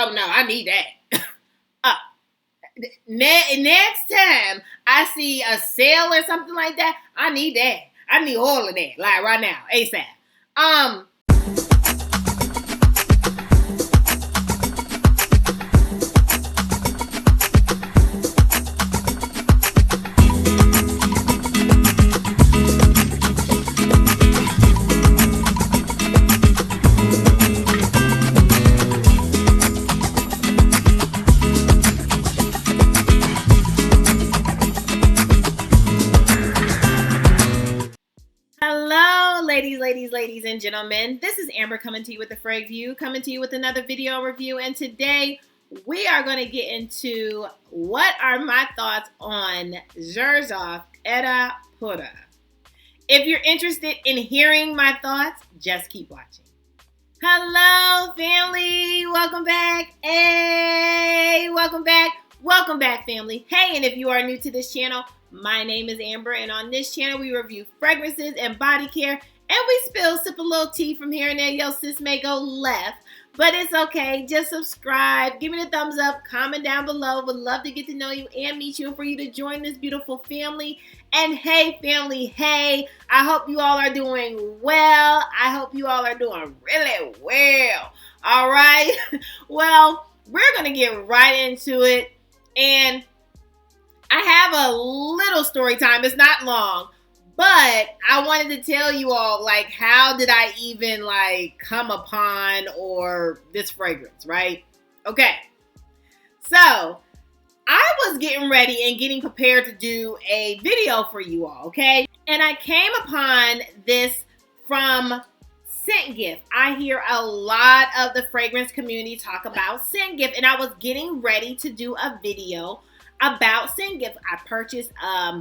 Oh no, I need that. Next time I see a sale or something like that, I need that. I need all of that, like right now, ASAP. Hello, ladies and gentlemen. This is Amber coming to you with the Frag View, coming to you with another video review. And today we are going to get into what are my thoughts on Xerjoff Erba Pura. If you're interested in hearing my thoughts, just keep watching. Hello, family. Welcome back. Hey, welcome back. Welcome back, family. Hey, and if you are new to this channel, my name is Amber, and on this channel, we review fragrances and body care, and we sip a little tea from here and there. Yo, sis may go left, but it's okay. Just subscribe, give me the thumbs up, comment down below. Would love to get to know you and meet you and for you to join this beautiful family. And hey, family, hey, I hope you all are doing well. I hope you all are doing really well. All right. Well, we're going to get right into it, and I have a little story time. It's not long, but I wanted to tell you all, like, how did I even, like, come upon this fragrance, right? Okay. So, I was getting ready and getting prepared to do a video for you all, okay? And I came upon this from Scent Gift. I hear a lot of the fragrance community talk about Scent Gift, and I was getting ready to do a video about Scent Gift. I purchased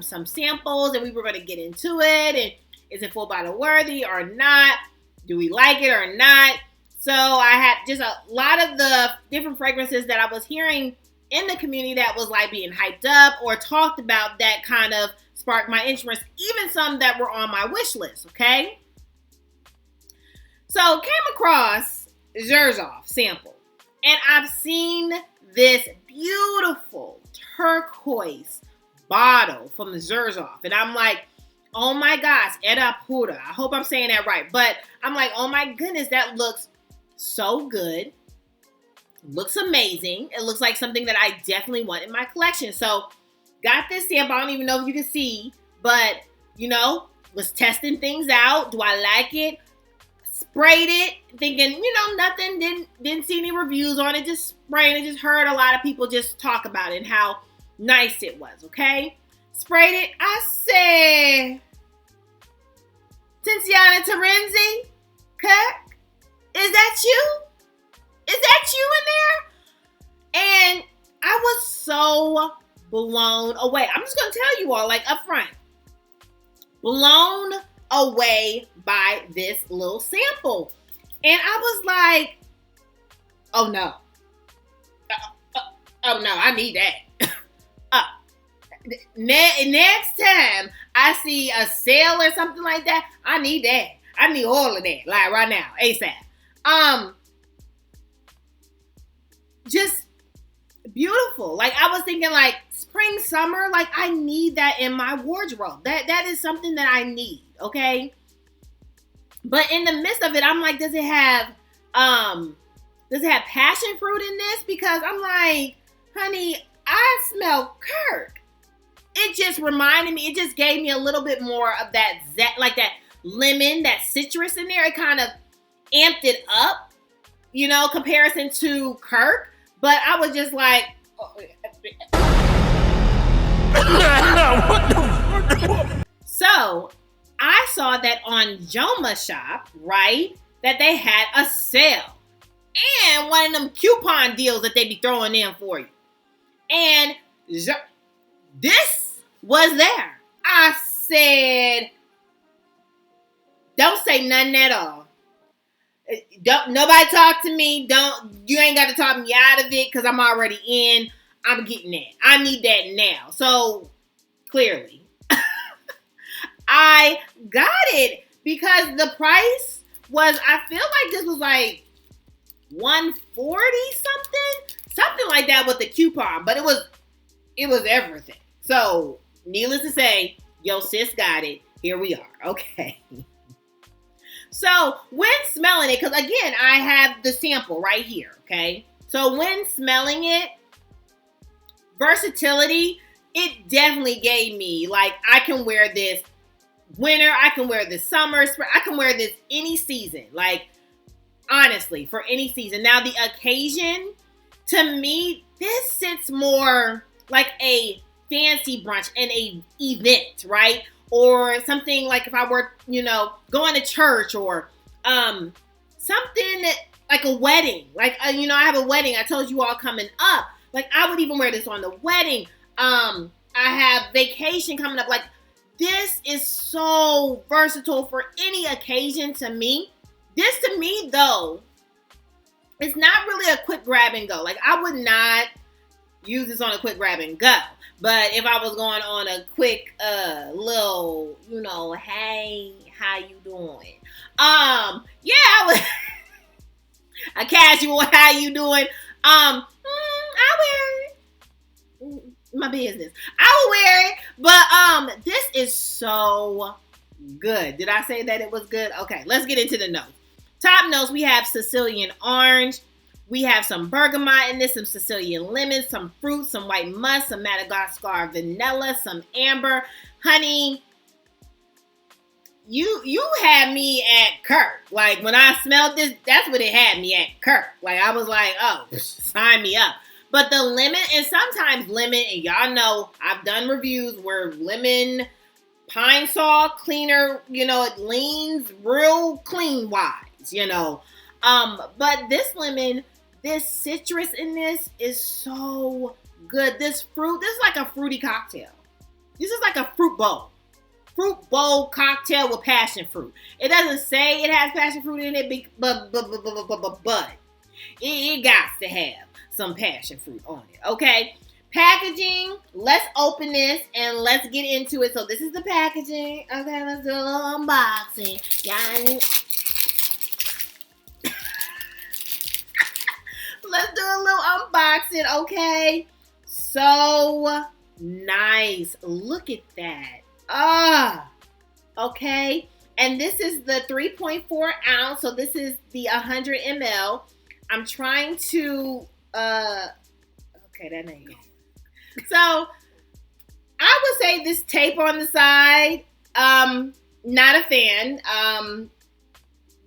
some samples, and we were going to get into it, and is it full bottle worthy or not? Do we like it or not? So I had just a lot of the different fragrances that I was hearing in the community that was like being hyped up or talked about that kind of sparked my interest, even some that were on my wish list, okay? So came across Xerjoff sample, and I've seen this beautiful turquoise bottle from the Xerjoff, and I'm like, oh my gosh, Erba Pura. I hope I'm saying that right, but I'm like, oh my goodness, that looks so good. Looks amazing. It looks like something that I definitely want in my collection. So got this sample. I don't even know if you can see, but you know, was testing things out. Do I like it? Sprayed it, thinking, you know, nothing, didn't see any reviews on it, just spraying it, just heard a lot of people just talk about it and how nice it was, okay? Sprayed it, I said, Tiziana, Terenzi, Kirk, is that you? Is that you in there? And I was so blown away. I'm just going to tell you all, like, up front, blown away by this little sample. And I was like, oh no. Oh no, I need that. Next time I see a sale or something like that, I need that. I need all of that, like right now, ASAP. Just beautiful. Like, I was thinking, like, spring, summer, like, I need that in my wardrobe. That is something that I need, okay? But in the midst of it, I'm like, does it have passion fruit in this? Because I'm like, honey, I smell Kirk. It just reminded me, it just gave me a little bit more of that, like that lemon, that citrus in there. It kind of amped it up, you know, comparison to Kirk. But I was just like, so I saw that on Joma Shop, right, that they had a sale. And one of them coupon deals that they be throwing in for you. And this was there. I said, don't say nothing at all. Don't nobody talk to me. You ain't got to talk me out of it because I'm already in. I'm getting that. I need that now. So clearly, I got it because the price was, I feel like this was like $140 something. something like that with the coupon, but it was everything. So, needless to say, yo, sis got it. Here we are. Okay. So, when smelling it, because again, I have the sample right here. Okay. So, when smelling it, versatility, it definitely gave me, like, I can wear this winter, I can wear this summer, spring, I can wear this any season. Like, honestly, for any season. Now, the occasion, to me, this sits more like a fancy brunch and a event, right? Or something like if I were, going to church, or something like a wedding. Like, I have a wedding. I told you all coming up. Like, I would even wear this on the wedding. I have vacation coming up. Like, this is so versatile for any occasion to me. This to me, though, it's not really a quick grab and go. Like, I would not use this on a quick grab and go. But if I was going on a quick little, hey, how you doing? Yeah, I would a casual, how you doing? I wear it. My business. I will wear it. But this is so good. Did I say that it was good? Okay, let's get into the notes. Top notes, we have Sicilian orange. We have some bergamot in this, some Sicilian lemon, some fruit, some white musk, some Madagascar vanilla, some amber, honey. You had me at Kirk. Like, when I smelled this, that's what it had me at Kirk. Like, I was like, oh, sign me up. But the lemon, and sometimes lemon, and y'all know, I've done reviews where lemon, pine sol cleaner, it leans real clean wise, But this lemon, this citrus in this is so good. This fruit, this is like a fruity cocktail. This is like a fruit bowl. Fruit bowl cocktail with passion fruit. It doesn't say it has passion fruit in it, but it got to have some passion fruit on it, okay? Packaging, let's open this and let's get into it. So this is the packaging. Okay, let's do a little unboxing. Yeah. Let's do a little unboxing, okay? So nice. Look at that. Okay. And this is the 3.4 ounce. So this is the 100 ml. I'm trying to, okay, that ain't good. So I would say this tape on the side, not a fan.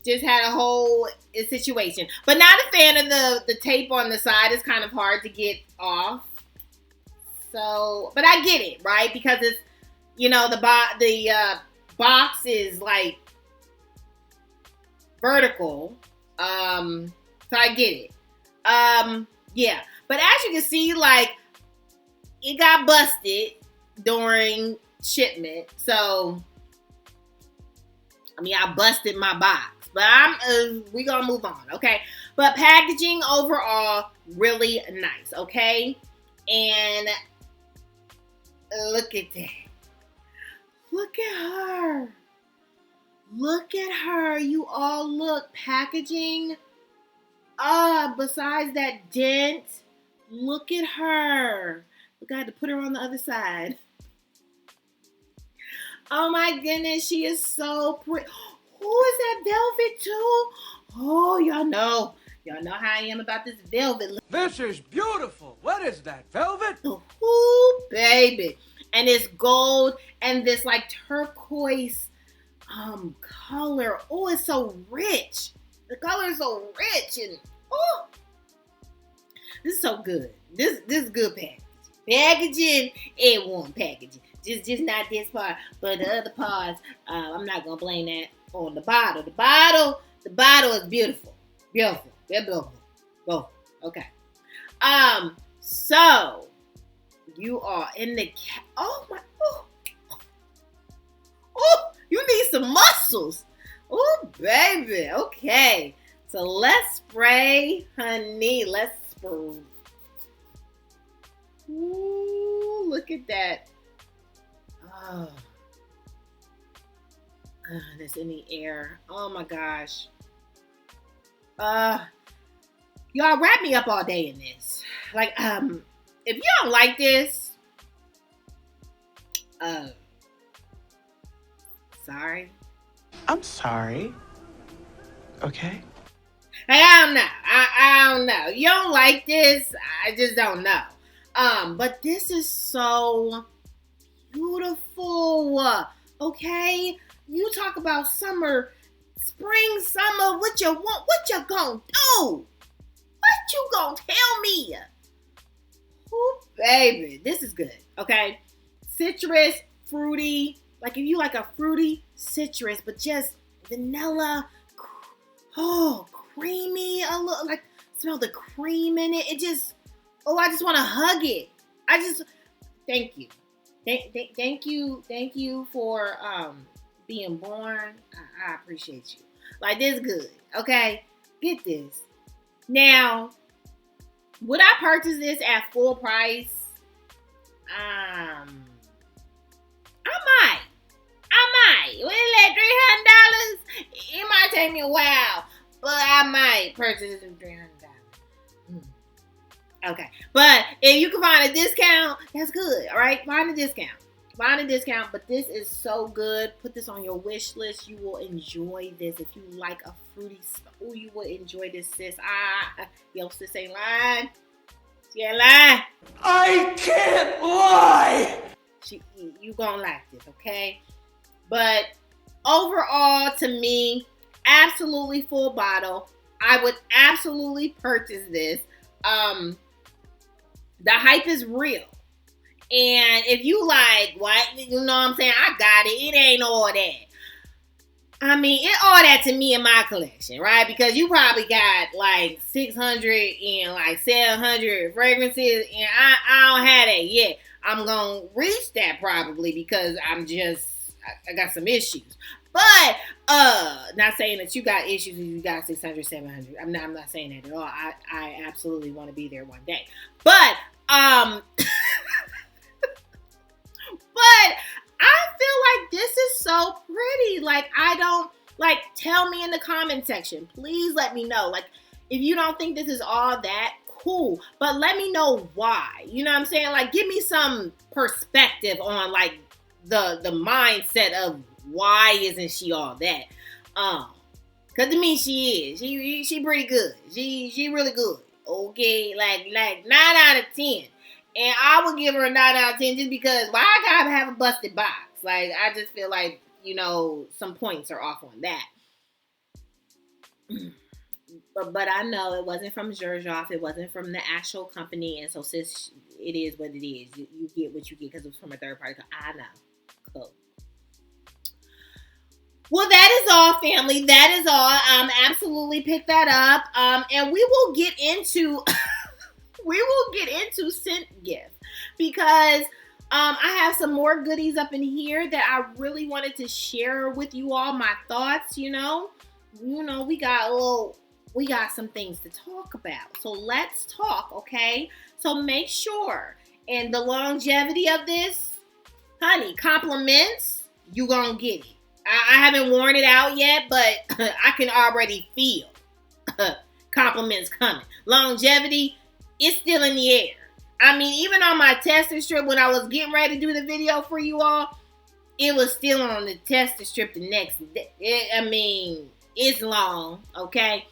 Just had a whole situation, but not a fan of the tape on the side. It's kind of hard to get off. So, but I get it, right? Because it's, the box is like vertical. So I get it. Yeah. But as you can see, like, it got busted during shipment. So, I busted my box. But we gonna move on, okay? But packaging overall, really nice, okay? And look at that. Look at her. Look at her. You all look. Packaging. Besides that dent, look at her. Look, I had to put her on the other side. Oh my goodness, she is so pretty. Who is that velvet too? Oh, y'all know how I am about this velvet. This is beautiful. What is that, velvet? Ooh, baby. And it's gold and this like turquoise color. Oh, it's so rich. The color is so rich and oh, this is so good. This is good packaging. Packaging, A1 packaging. Just not this part, but the other parts. I'm not gonna blame that on the bottle. The bottle is beautiful. Beautiful. They're beautiful. Both. Okay. So you are in the oh my oh, you need some muscles. Oh baby. Okay. So let's spray, honey. Let's spray. Ooh, look at that. Oh. That's in the air. Oh my gosh. Y'all wrap me up all day in this. if you don't like this, sorry. I'm sorry. Okay. I don't know. I don't know. You don't like this? I just don't know. But this is so beautiful. Okay? You talk about summer, spring, summer, what you want, what you gonna do? What you gonna tell me? Ooh, baby, this is good. Okay? Citrus, fruity, like if you like a fruity citrus, but just vanilla, creamy, a little, like smell the cream in it. It just, I just want to hug it. Thank you. Thank you for being born. I appreciate you. Like, this is good. Okay, get this. Now, would I purchase this at full price? I might. With that $300, it might take me a while, but I might purchase it for $300. Okay, but if you can find a discount, that's good. All right, find a discount. But this is so good. Put this on your wish list. You will enjoy this. If you like a fruity stuff, you will enjoy this, sis. Yo, sis ain't lying. She ain't lying. I can't lie! You gonna like this, okay? But overall, to me, absolutely full bottle. I would absolutely purchase this. The hype is real. And if you like, what? You know what I'm saying? I got it. It ain't all that. I mean, it all that to me in my collection, right? Because you probably got like 600 and like 700 fragrances, and I don't have that yet. I'm going to reach that probably because I got some issues. But, not saying that you got issues if you got 600, 700. I'm not saying that at all. I absolutely want to be there one day. But, but I feel like this is so pretty. Like, tell me in the comment section. Please let me know. Like, if you don't think this is all that, cool. But let me know why. You know what I'm saying? Like, give me some perspective on, like, the mindset of why isn't she all that? Cause to me she is. She pretty good. She really good. Okay, like 9 out of 10. And I would give her a 9 out of 10 just because why I gotta have a busted box? Like, I just feel like, some points are off on that. But I know it wasn't from Xerjoff. It wasn't from the actual company. And so, sis, it is what it is. You get what you get because it was from a third party. I know. Cool. Well, that is all, family. That is all. Absolutely pick that up. And we will get into scent gift because I have some more goodies up in here that I really wanted to share with you all. My thoughts, we got some things to talk about. So let's talk, okay? So make sure, and the longevity of this, honey, compliments, you gonna get it. I haven't worn it out yet, but I can already feel compliments coming. Longevity, it's still in the air. I mean, even on my tester strip, when I was getting ready to do the video for you all, it was still on the tester strip the next day. It's long, okay?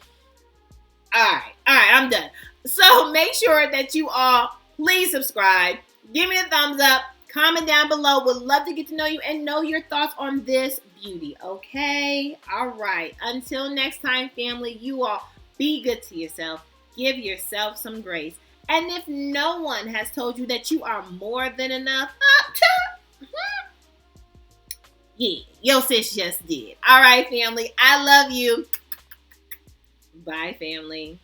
All right, I'm done. So make sure that you all please subscribe. Give me a thumbs up. Comment down below. Would love to get to know you and know your thoughts on this beauty, okay? All right. Until next time, family, you all be good to yourself. Give yourself some grace. And if no one has told you that you are more than enough, yeah, your sis just did. All right, family. I love you. Bye, family.